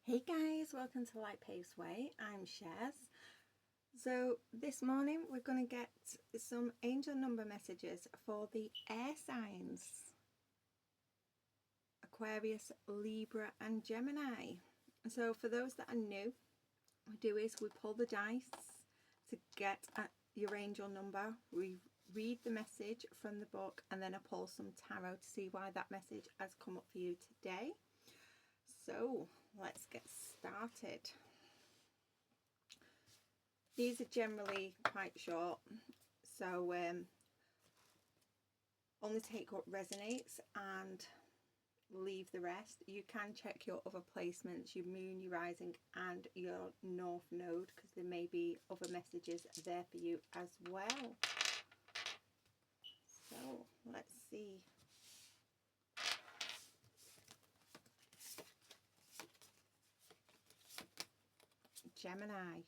Hey guys, welcome to Light Pace Way. I'm Shaz. So this morning we're going to get some angel number messages for the air signs: Aquarius, Libra and Gemini. So for those that are new, what we do is we pull the dice to get your angel number. We read the message from the book and then I pull some tarot to see why that message has come up for you today. So let's get started. These are generally quite short, so only take what resonates and leave the rest. You can check your other placements, your moon, your rising and your north node, because there may be other messages there for you as well. So let's see. Gemini.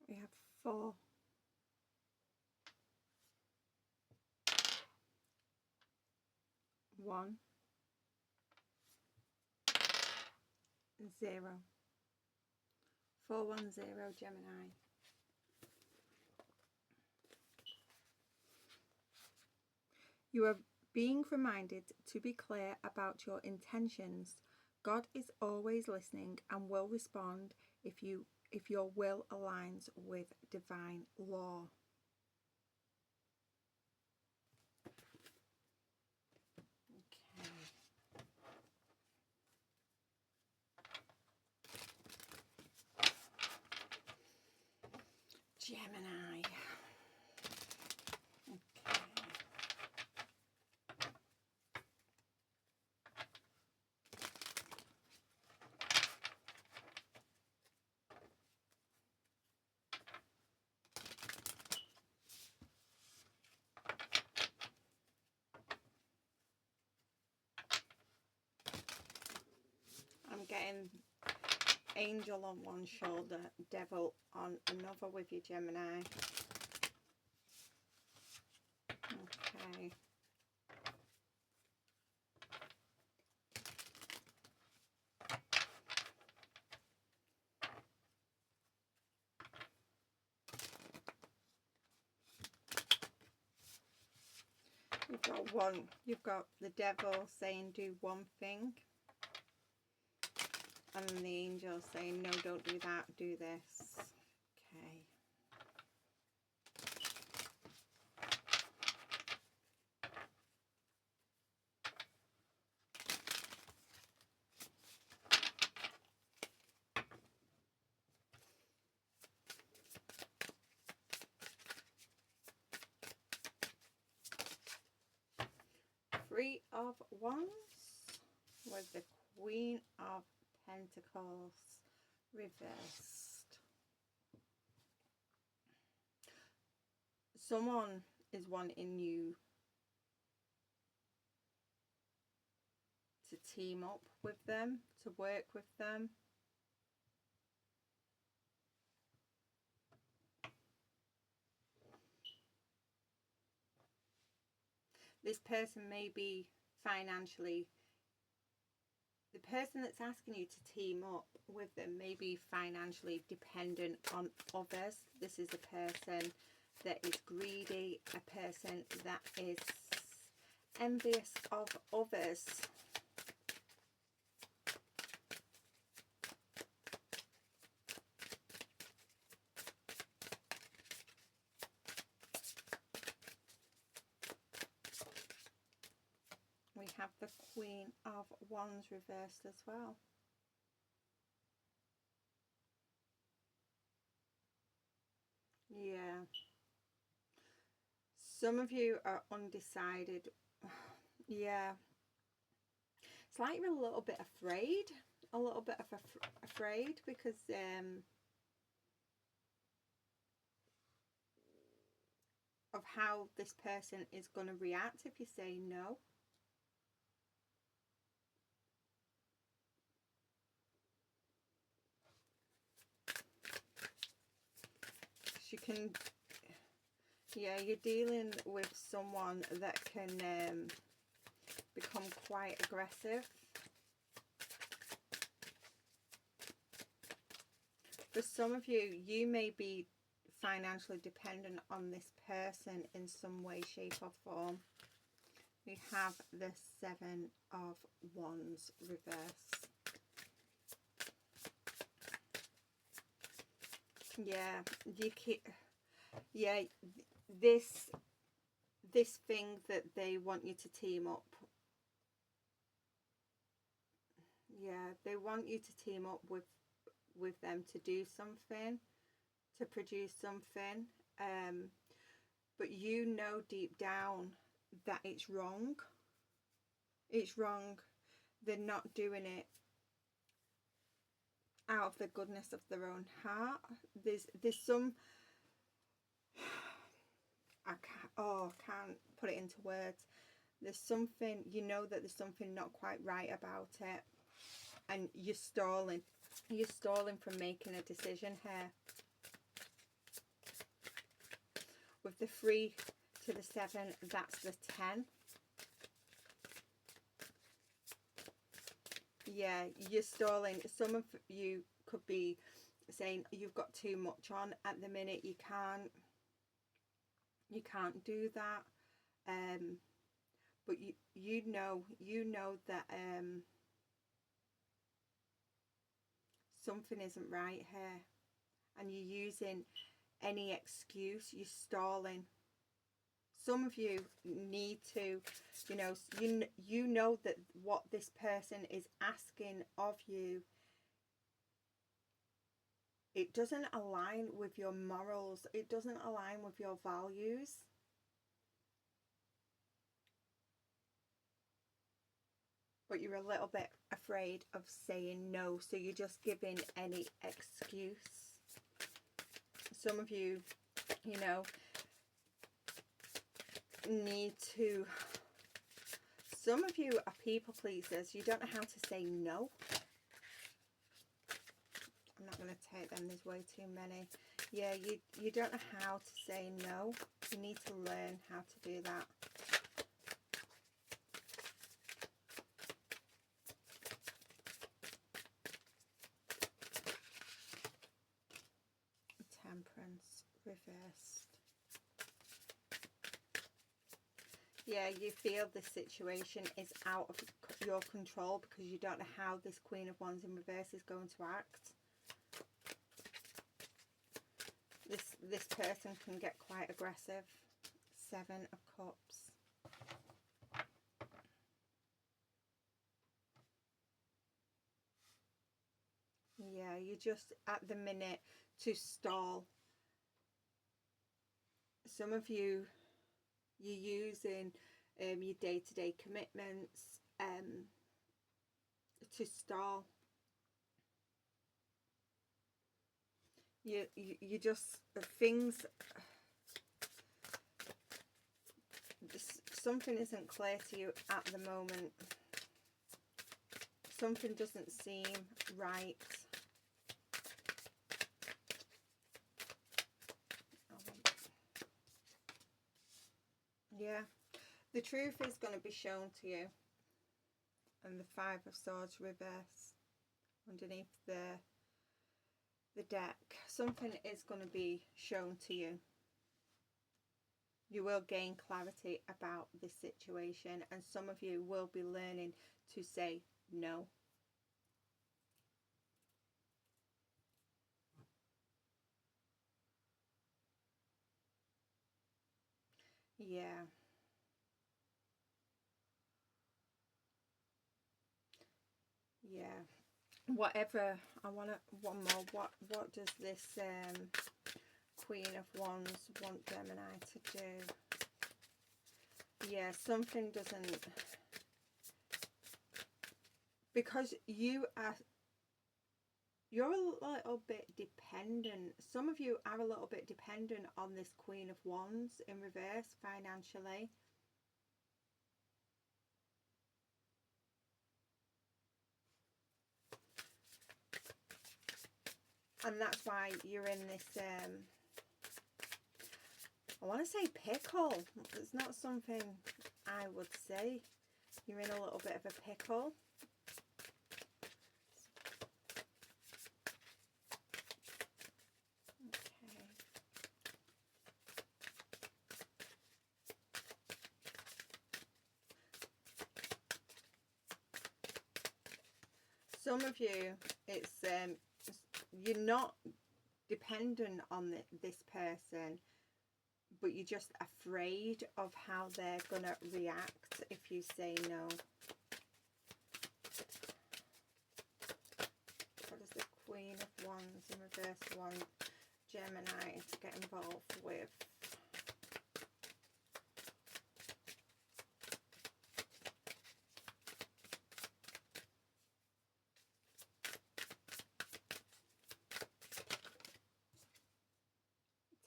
We have 4, 1, 0. 410 Gemini. You are being reminded to be clear about your intentions. God is always listening and will respond if your will aligns with divine law. Okay. Gemini. Okay. I'm getting angel on one shoulder, devil on another with you, Gemini. Okay. You've got the devil saying do one thing, and the angel saying no, don't do that, do this. Okay. Three of Wands with the Queen of Pentacles reversed. Someone is wanting you to team up with them, to work with them. This person may be financially, the person that's asking you to team up with them may be financially dependent on others. This is a person that is greedy, a person that is envious of others. We have the Queen of Wands reversed as well. Yeah. Some of you are undecided. Yeah. It's like you're a little bit afraid. A little bit of afraid because of how this person is going to react if you say no. can, yeah, you're dealing with someone that can become quite aggressive. For some of you, you may be financially dependent on this person in some way, shape or form. We have the 7 of Wands reverse. Yeah, you keep, yeah, this thing that they want you to team up. Yeah, they want you to team up with them to do something, to produce something, but you know deep down that it's wrong. It's wrong. They're not doing it out of the goodness of their own heart. There's some, I can't put it into words. There's something, you know that there's something not quite right about it, and you're stalling. You're stalling from making a decision here. With the 3 to the 7, that's the 10. Yeah, you're stalling. Some of you could be saying you've got too much on at the minute. You can't do that. But you know that something isn't right here, and you're using any excuse. You're stalling. Some of you need to, you know that what this person is asking of you, it doesn't align with your morals. It doesn't align with your values. But you're a little bit afraid of saying no, so you're just giving any excuse. Some of you, need to, some of you are people pleasers. You don't know how to say no. I'm not going to take them, there's way too many. Yeah, you don't know how to say no. You need to learn how to do that. Temperance reversed. Yeah, you feel this situation is out of your control because you don't know how this Queen of Wands in reverse is going to act. This person can get quite aggressive. 7 of Cups. Yeah, you're just at the minute to stall. Some of you, you're using your day-to-day commitments to stall. You just, things, something isn't clear to you at the moment. Something doesn't seem right. Yeah, the truth is going to be shown to you. And the 5 of Swords reverse underneath the deck. Something is going to be shown to you. You will gain clarity about this situation, and some of you will be learning to say no. Yeah. Yeah. Whatever, I want to, one more. What does this Queen of Wands want Gemini to do? Yeah, something doesn't, because you're a little bit dependent. Some of you are a little bit dependent on this Queen of Wands in reverse financially. And that's why you're in this I want to say pickle. It's not something I would say. You're in a little bit of a pickle. Okay. Some of you, it's you're not dependent on this person, but you're just afraid of how they're gonna react if you say no. What does the Queen of Wands in reverse want Gemini to get involved with?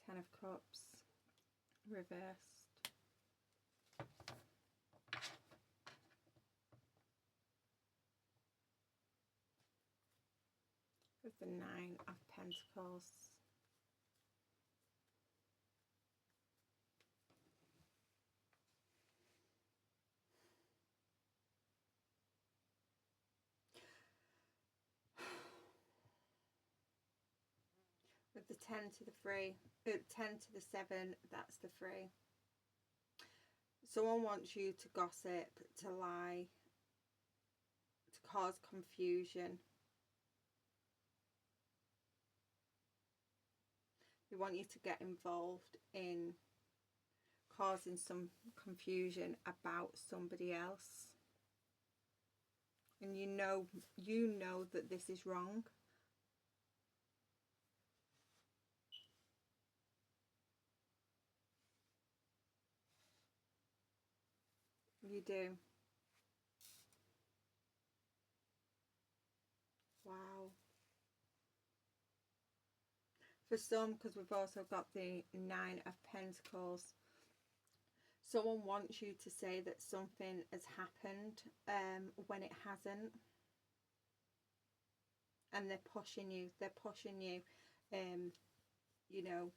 Ten of Cups reversed. With the Nine of Pentacles. With the 10 to the 3, 10 to the 7, that's the 3. Someone wants you to gossip, to lie, to cause confusion. They want you to get involved in causing some confusion about somebody else. And you know that this is wrong. You do. Wow. For some, because we've also got the Nine of Pentacles, someone wants you to say that something has happened when it hasn't. And they're pushing you, you know,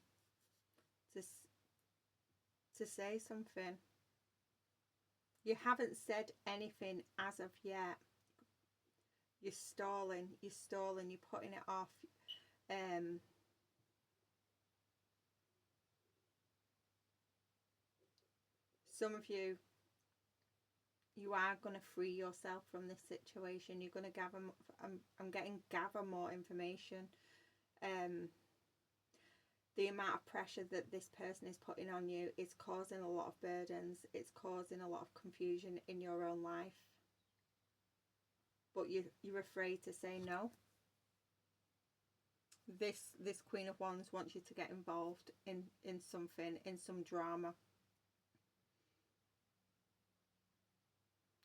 to say something. You haven't said anything as of yet. You're stalling, you're putting it off. Some of you, you are going to free yourself from this situation. You're going to gather, I'm getting gather more information. The amount of pressure that this person is putting on you is causing a lot of burdens. It's causing a lot of confusion in your own life. But you're afraid to say no. This Queen of Wands wants you to get involved in something, in some drama.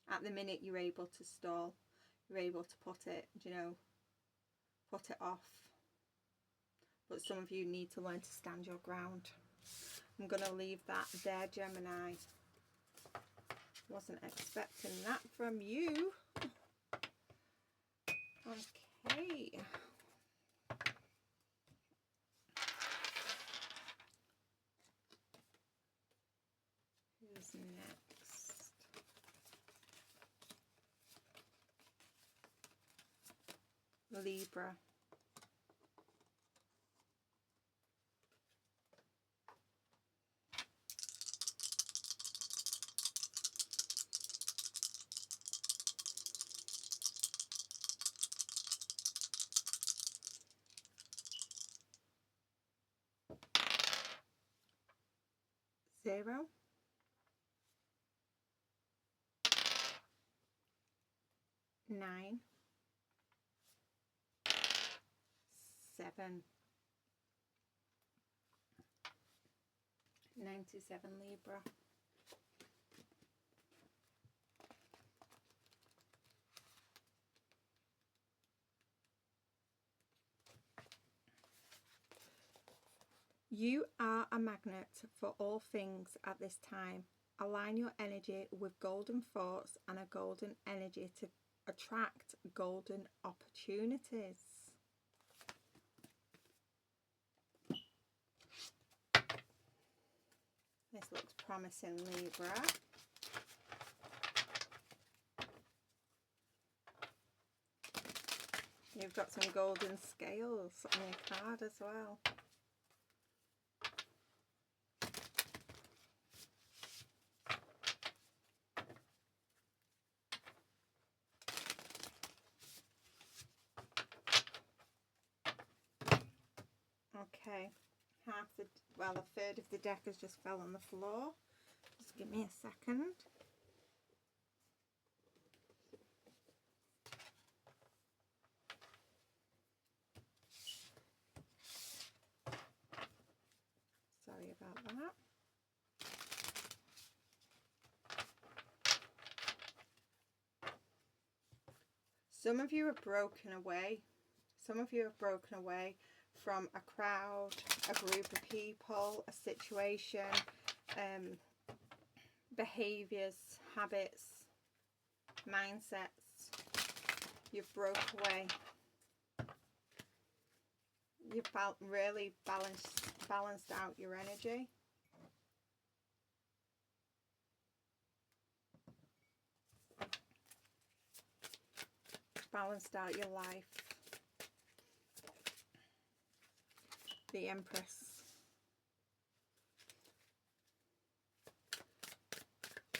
At the minute, you're able to stall. You're able to put it, you know, put it off. But some of you need to learn to stand your ground. I'm going to leave that there, Gemini. Wasn't expecting that from you. Okay. Who's next? Libra. Zero. 9. 7. 97 Libra. You are a magnet for all things at this time. Align your energy with golden thoughts and a golden energy to attract golden opportunities. promising, Libra. You've got some golden scales on your card as well. Okay, a third of the deck has just fell on the floor. Just give me a second. Sorry about that. Some of you are broken away. Some of you have broken away from a crowd, a group of people, a situation, behaviours, habits, mindsets. You've broke away. You've really balanced out your energy. Balanced out your life. The Empress.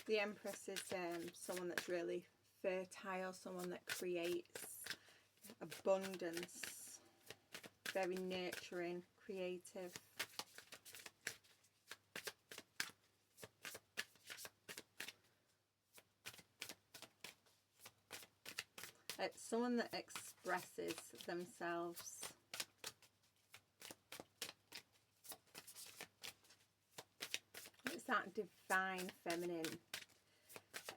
The Empress is someone that's really fertile, someone that creates abundance, very nurturing, creative. It's someone that expresses themselves. It's that divine feminine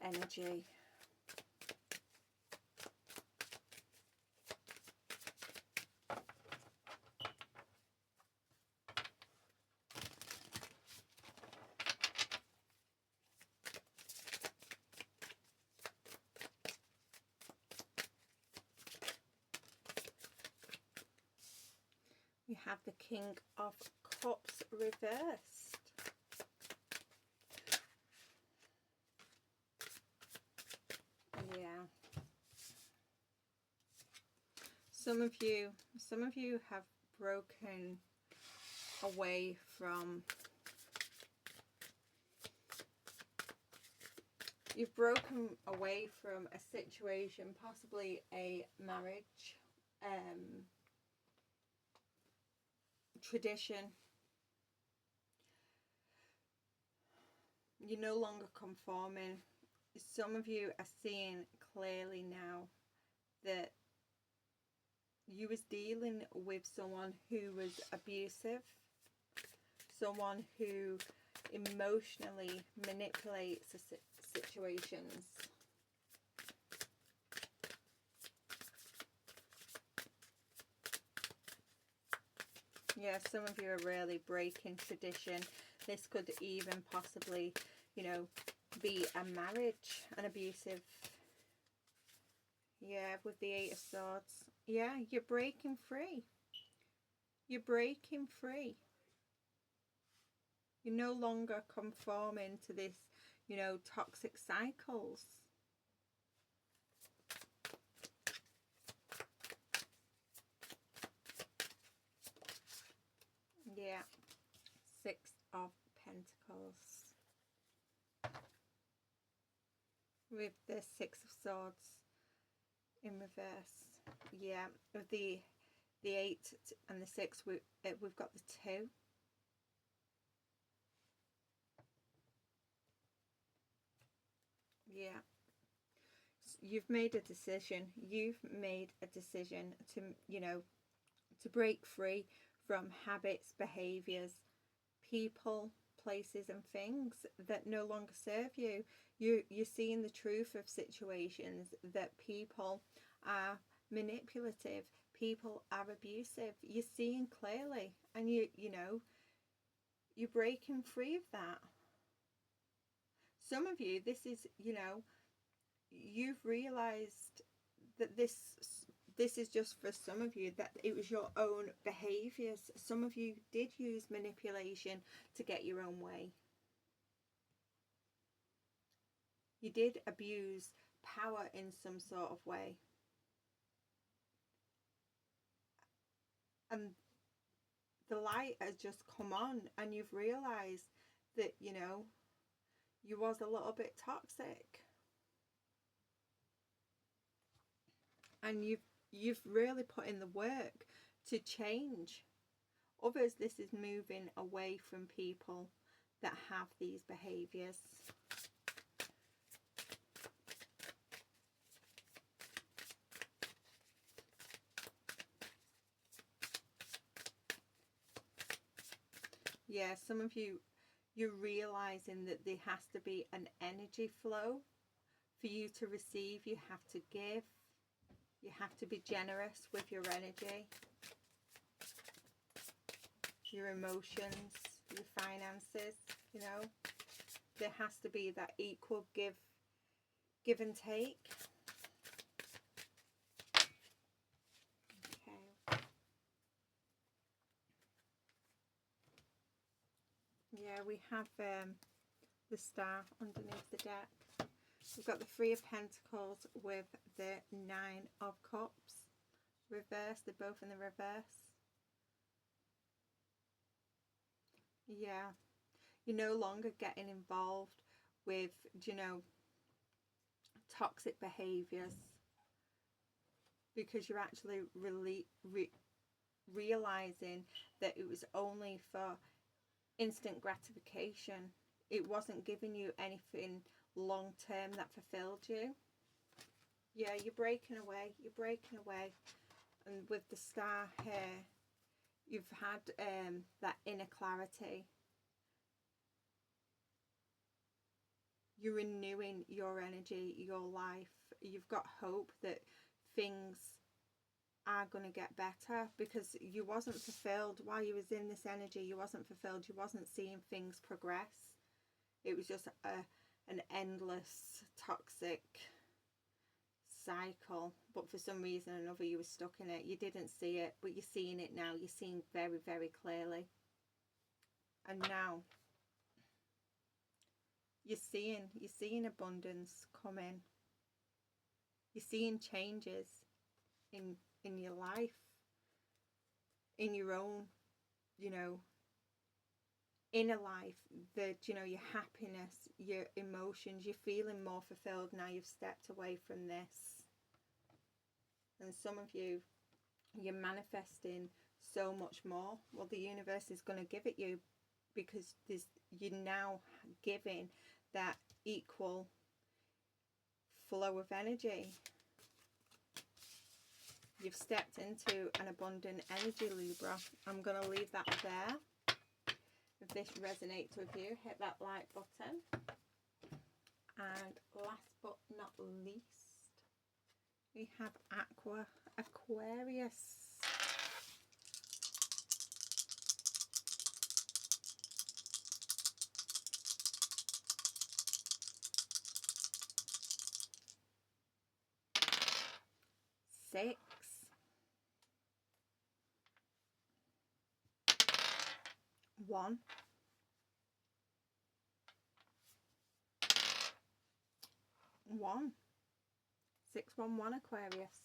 energy. We have the King of Cups reversed. Yeah. Some of you have broken away from, you've broken away from a situation, possibly a marriage, tradition. You're no longer conforming. Some of you are seeing clearly now that you was dealing with someone who was abusive, someone who emotionally manipulates situations. Yeah, some of you are really breaking tradition. This could even possibly, you know, be a marriage, an abusive. Yeah, with the Eight of Swords. Yeah, you're breaking free. You're breaking free. You're no longer conforming to this, you know, toxic cycles. Yeah, Six of Pentacles. With the Six of Swords in reverse. Yeah, with the 8 and the 6, we've got the 2. Yeah. You've made a decision. You've made a decision to, you know, to break free from habits, behaviours, people, places and things that no longer serve you. You're seeing the truth of situations, that people are manipulative, people are abusive. You're seeing clearly, and you know, you're breaking free of that. Some of you, this is, you know, you've realised that this is just for some of you, that it was your own behaviours. Some of you did use manipulation to get your own way. You did abuse power in some sort of way. And the light has just come on, and you've realised that, you know, you was a little bit toxic. And you've really put in the work to change. Others, this is moving away from people that have these behaviours. Yeah, some of you, you're realising that there has to be an energy flow. For you to receive, you have to give. You have to be generous with your energy, your emotions, your finances, you know. There has to be that equal give and take. Okay. Yeah, we have the Star underneath the deck. We've got the Three of Pentacles with the Nine of Cups. Reverse, they're both in the reverse. Yeah, you're no longer getting involved with, you know, toxic behaviours, because you're actually really realising that it was only for instant gratification. It wasn't giving you anything long term that fulfilled you. Yeah, you're breaking away. You're breaking away. And with the Star here, you've had that inner clarity. You're renewing your energy, your life. You've got hope that things are going to get better, because you wasn't fulfilled while you was in this energy. You wasn't fulfilled. You wasn't seeing things progress. It was just an endless toxic cycle, but for some reason or another you were stuck in it. You didn't see it, but you're seeing it now. You're seeing very, very clearly. And now you're seeing abundance coming. You're seeing changes in your life, in your own, you know, inner life, that, you know, your happiness, your emotions. You're feeling more fulfilled now. You've stepped away from this. And some of you, you're manifesting so much more. Well, the universe is going to give it you, because you're now giving that equal flow of energy. You've stepped into an abundant energy, Libra. I'm going to leave that there. If this resonates with you, hit that like button. And last but not least, we have Aquarius. Six. One. 611 Aquarius.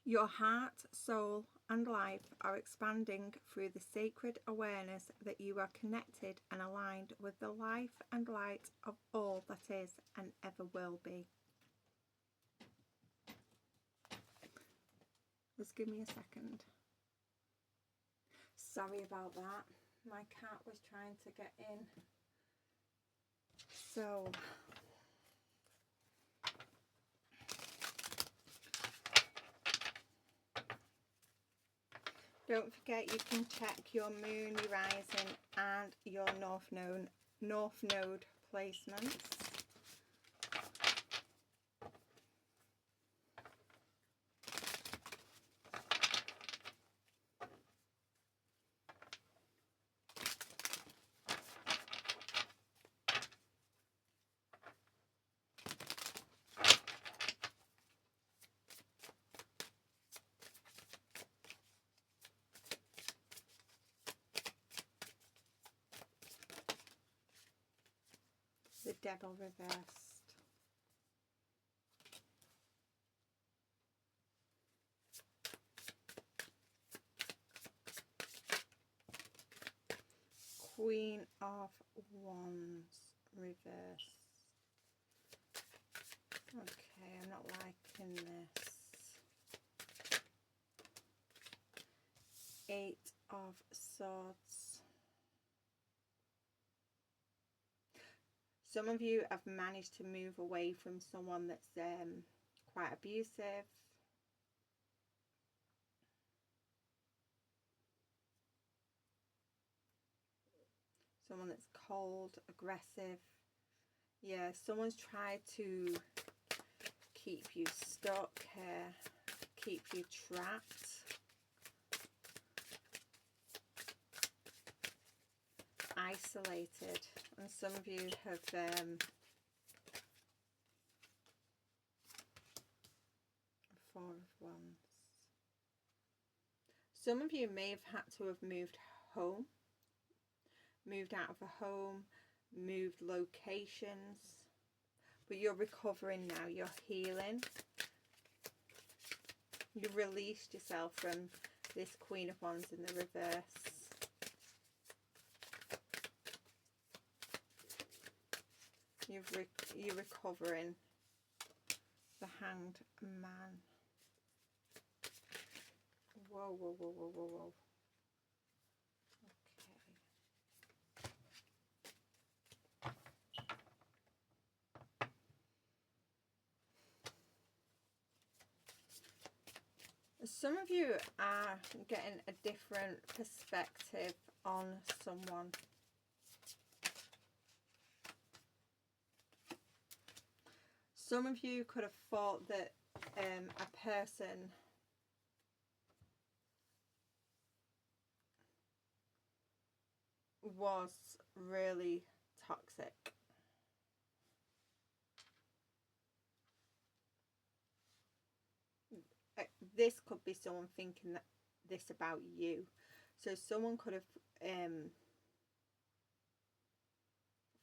Your heart, soul and life are expanding through the sacred awareness that you are connected and aligned with the life and light of all that is and ever will be. Just give me a second. Sorry about that. My cat was trying to get in. So don't forget, you can check your moon, your rising and your north node placements. Devil reversed. Queen of Wands reversed. Okay, I'm not liking this. Eight of Swords. Some of you have managed to move away from someone that's quite abusive. Someone that's cold, aggressive. Yeah, someone's tried to keep you stuck here, keep you trapped. Isolated. And some of you have Four of Wands. Some of you may have had to have moved home, moved out of a home, moved locations, but you're recovering now, you're healing. You've released yourself from this Queen of Wands in the reverse. You're recovering. The Hanged Man. Whoa, whoa, whoa, whoa, whoa, whoa. Okay. Some of you are getting a different perspective on someone. Some of you could have thought that a person was really toxic. This could be someone thinking that this about you. So someone could have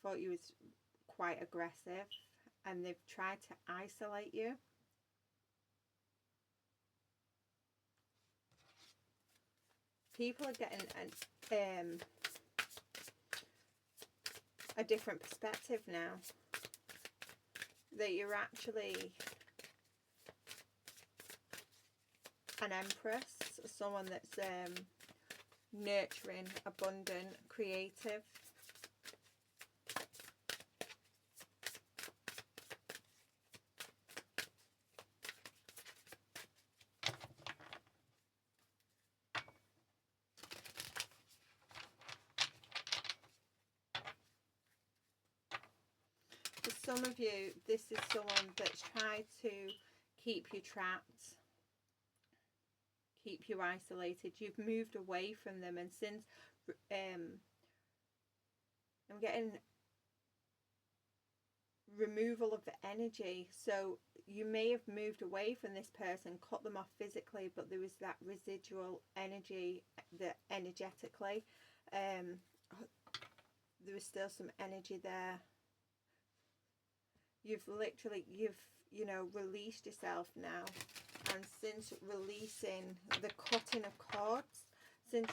thought you was quite aggressive, and they've tried to isolate you. People are getting a different perspective now. That you're actually an empress, someone that's nurturing, abundant, creative. For some of you, this is someone that's tried to keep you trapped, keep you isolated. You've moved away from them, and since I'm getting removal of the energy. So you may have moved away from this person, cut them off physically, but there was that residual energy, that energetically there was still some energy there. You've you know, released yourself now, and since releasing the cutting of cords, since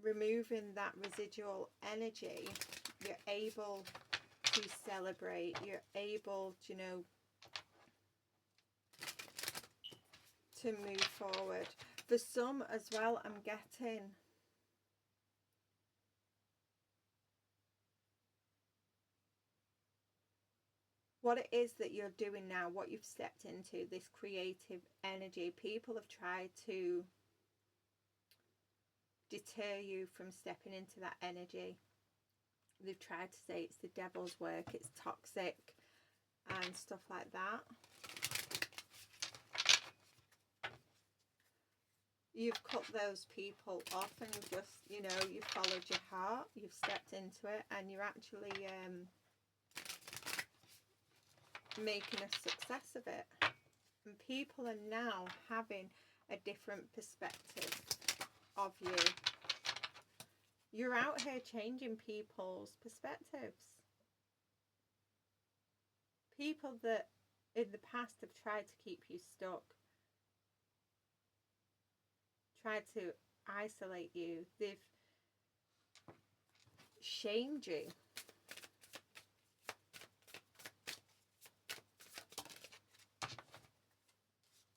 removing that residual energy, you're able to celebrate, you're able to, you know, to move forward. For some as well, I'm getting what it is that you're doing now, what you've stepped into, this creative energy. People have tried to deter you from stepping into that energy. They've tried to say it's the devil's work, it's toxic and stuff like that. You've cut those people off, and you've just, you know, you've followed your heart, you've stepped into it, and you're actually making a success of it. And people are now having a different perspective of you. You're out here changing people's perspectives. People that in the past have tried to keep you stuck, tried to isolate you, they've shamed you.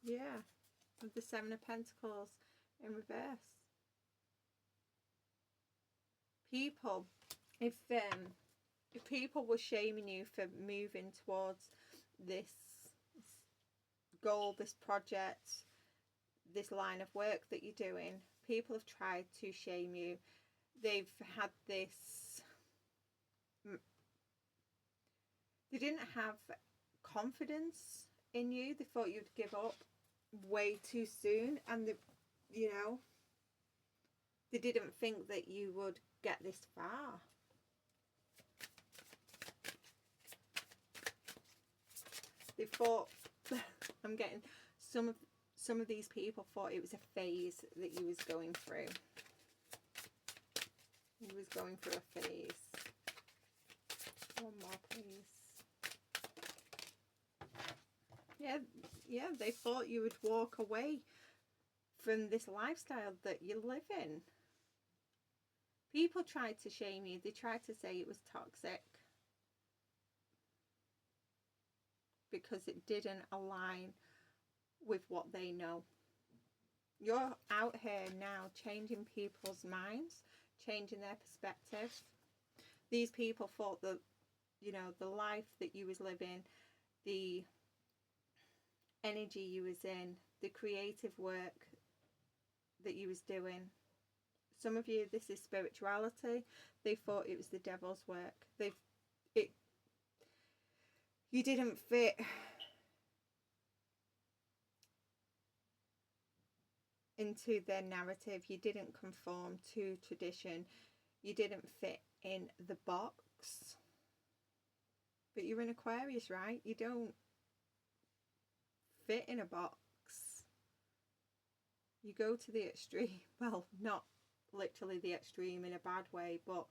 Yeah, with the Seven of Pentacles in reverse. People, if people were shaming you for moving towards this goal, this project, this line of work that you're doing, people have tried to shame you. They've had this, they didn't have confidence in you. They thought you'd give up way too soon, and they, you know, they didn't think that you would get this far. They thought, I'm getting some of these people thought it was a phase that you was going through. You was going through a phase. One more, please. Yeah, they thought you would walk away from this lifestyle that you live in. People tried to shame you. They tried to say it was toxic because it didn't align with what they know. You're out here now changing people's minds, changing their perspective. These people thought that, you know, the life that you was living, the energy you was in, the creative work that you was doing. Some of you, this is spirituality. They thought it was the devil's work. You didn't fit into their narrative. You didn't conform to tradition. You didn't fit in the box. But you're an Aquarius, right? You don't fit in a box. You go to the extreme. Well, not literally the extreme in a bad way, but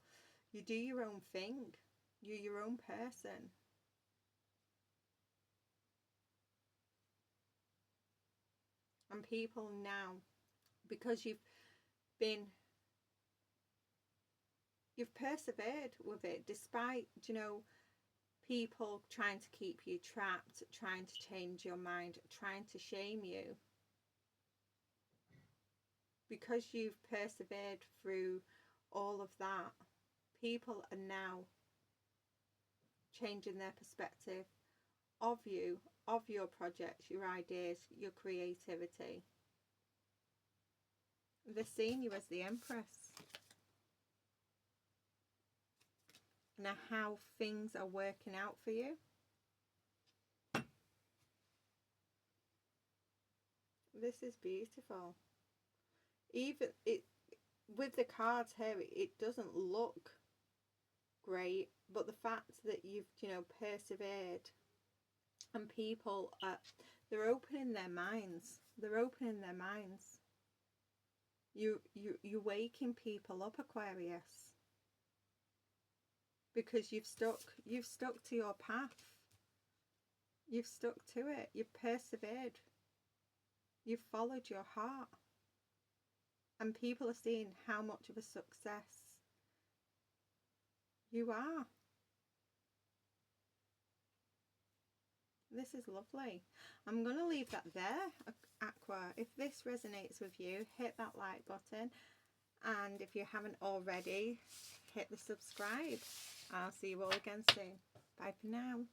you do your own thing. You're your own person. And people now, because you've persevered with it, despite, you know, people trying to keep you trapped, trying to change your mind, trying to shame you. Because you've persevered through all of that, people are now changing their perspective of you, of your projects, your ideas, your creativity. They're seeing you as the Empress. Now, how things are working out for you. This is beautiful. Even it with the cards here, it doesn't look great, but the fact that you've, you know, persevered, and people are, they're opening their minds. They're opening their minds. You're waking people up, Aquarius, because you've stuck to your path. You've stuck to it. You've persevered. You've followed your heart. And people are seeing how much of a success you are. This is lovely. I'm going to leave that there, Aqua. If this resonates with you, hit that like button. And if you haven't already, hit the subscribe. I'll see you all again soon. Bye for now.